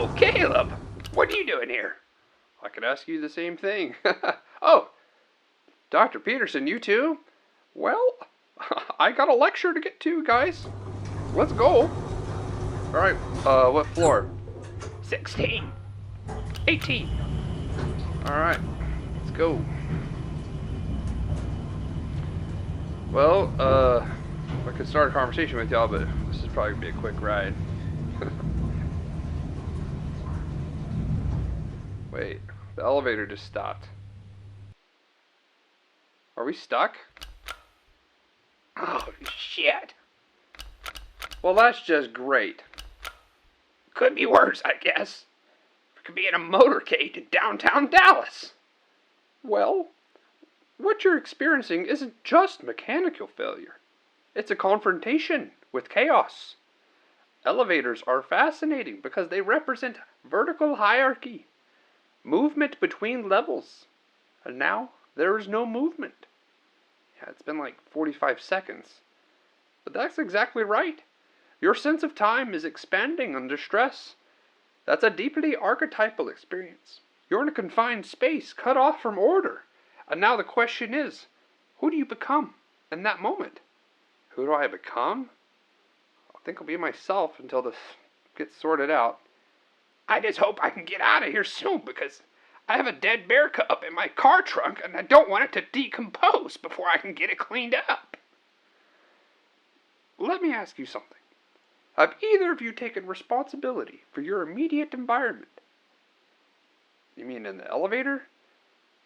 Oh, Caleb! What are you doing here? I could ask you the same thing. Oh, Dr. Peterson, you too? Well, I got a lecture to get to, guys. Let's go. Alright, what floor? 16. 18. Alright, let's go. Well, I could start a conversation with y'all, but this is probably gonna be a quick ride. Wait, the elevator just stopped. Are we stuck? Oh, shit. Well, that's just great. Could be worse, I guess. We could be in a motorcade in downtown Dallas. Well, what you're experiencing isn't just mechanical failure. It's a confrontation with chaos. Elevators are fascinating because they represent vertical hierarchy, movement between levels. And now there is no movement. Yeah, it's been like 45 seconds. But that's exactly right. Your sense of time is expanding under stress. That's a deeply archetypal experience. You're in a confined space, cut off from order. And now the question is, who do you become in that moment? Who do I become? I think I'll be myself until this gets sorted out. I just hope I can get out of here soon because I have a dead bear cub in my car trunk and I don't want it to decompose before I can get it cleaned up. Let me ask you something. Have either of you taken responsibility for your immediate environment? You mean in the elevator?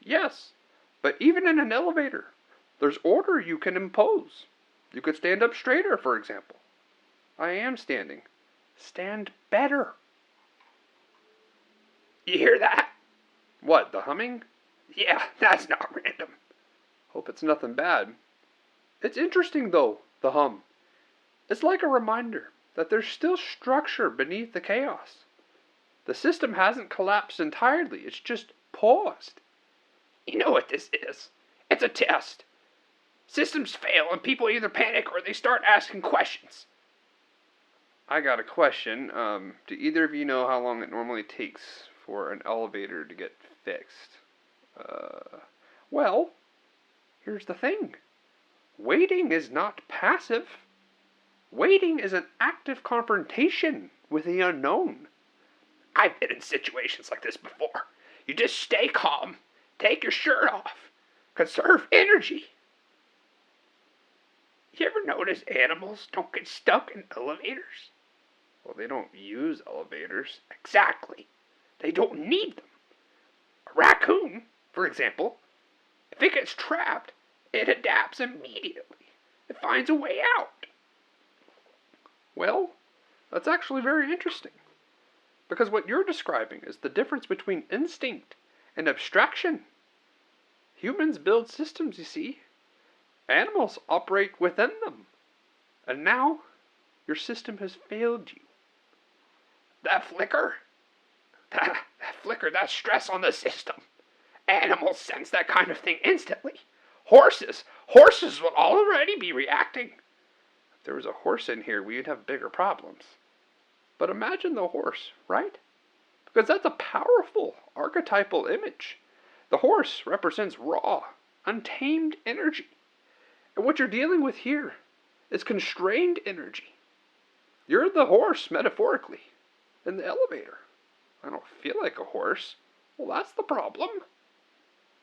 Yes, but even in an elevator, there's order you can impose. You could stand up straighter, for example. I am standing. Stand better. You hear that? What, the humming? Yeah, that's not random. Hope it's nothing bad. It's interesting, though, the hum. It's like a reminder that there's still structure beneath the chaos. The system hasn't collapsed entirely, it's just paused. You know what this is? It's a test. Systems fail and people either panic or they start asking questions. I got a question. Do either of you know how long it normally takes for an elevator to get fixed? Well, here's the thing. Waiting is not passive. Waiting is an active confrontation with the unknown. I've been in situations like this before. You just stay calm, take your shirt off, conserve energy. You ever notice animals don't get stuck in elevators? Well, they don't use elevators. Exactly. They don't need them. A raccoon, for example, if it gets trapped, it adapts immediately. It finds a way out. Well, that's actually very interesting. Because what you're describing is the difference between instinct and abstraction. Humans build systems, you see. Animals operate within them. And now, your system has failed you. That flicker, that's stress on the system. Animals sense that kind of thing instantly. Horses would already be reacting. If there was a horse in here, we'd have bigger problems. But imagine the horse, right? Because that's a powerful archetypal image. The horse represents raw, untamed energy. And what you're dealing with here is constrained energy. You're the horse, metaphorically, in the elevator. I don't feel like a horse. Well, that's the problem.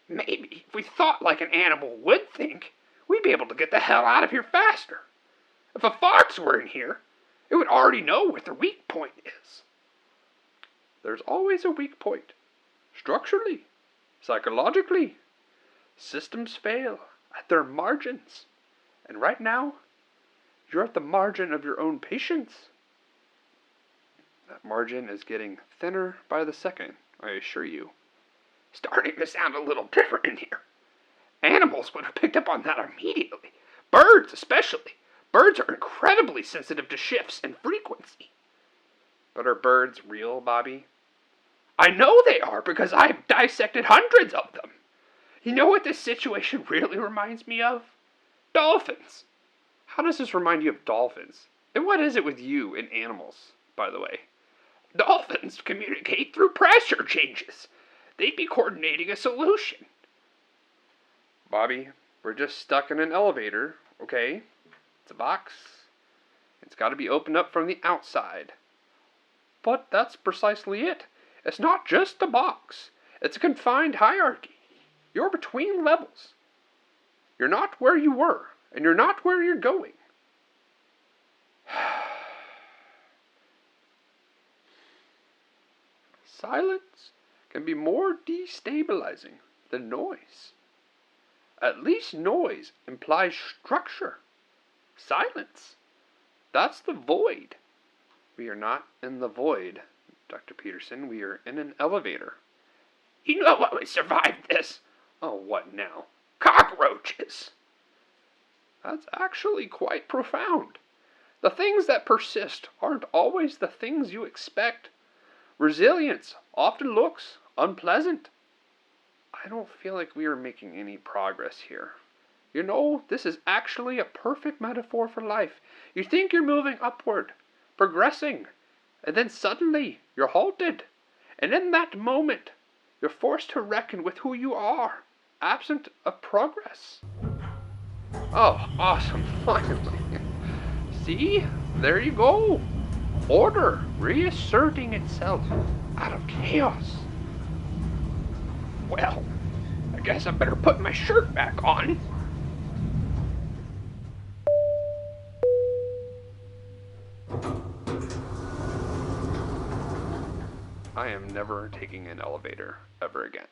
Maybe if we thought like an animal would think, we'd be able to get the hell out of here faster. If a fox were in here, it would already know what their weak point is. There's always a weak point. Structurally, psychologically. Systems fail at their margins. And right now, you're at the margin of your own patience. That margin is getting thinner by the second, I assure you. Starting to sound a little different in here. Animals would have picked up on that immediately. Birds especially. Birds are incredibly sensitive to shifts in frequency. But are birds real, Bobby? I know they are because I've dissected hundreds of them. You know what this situation really reminds me of? Dolphins. How does this remind you of dolphins? And what is it with you and animals, by the way? Dolphins communicate through pressure changes. They'd be coordinating a solution. Bobby, we're just stuck in an elevator, okay? It's a box. It's got to be opened up from the outside. But that's precisely it. It's not just a box. It's a confined hierarchy. You're between levels. You're not where you were, and you're not where you're going. Silence can be more destabilizing than noise. At least noise implies structure. Silence, that's the void. We are not in the void, Dr. Peterson. We are in an elevator. You know what would survive this? Oh, what now? Cockroaches. That's actually quite profound. The things that persist aren't always the things you expect. Resilience often looks unpleasant. I don't feel like we are making any progress here. You know, this is actually a perfect metaphor for life. You think you're moving upward, progressing, and then suddenly you're halted. And in that moment, you're forced to reckon with who you are, absent of progress. Oh, awesome, finally. See? There you go. Order reasserting itself out of chaos. Well, I guess I better put my shirt back on. I am never taking an elevator ever again.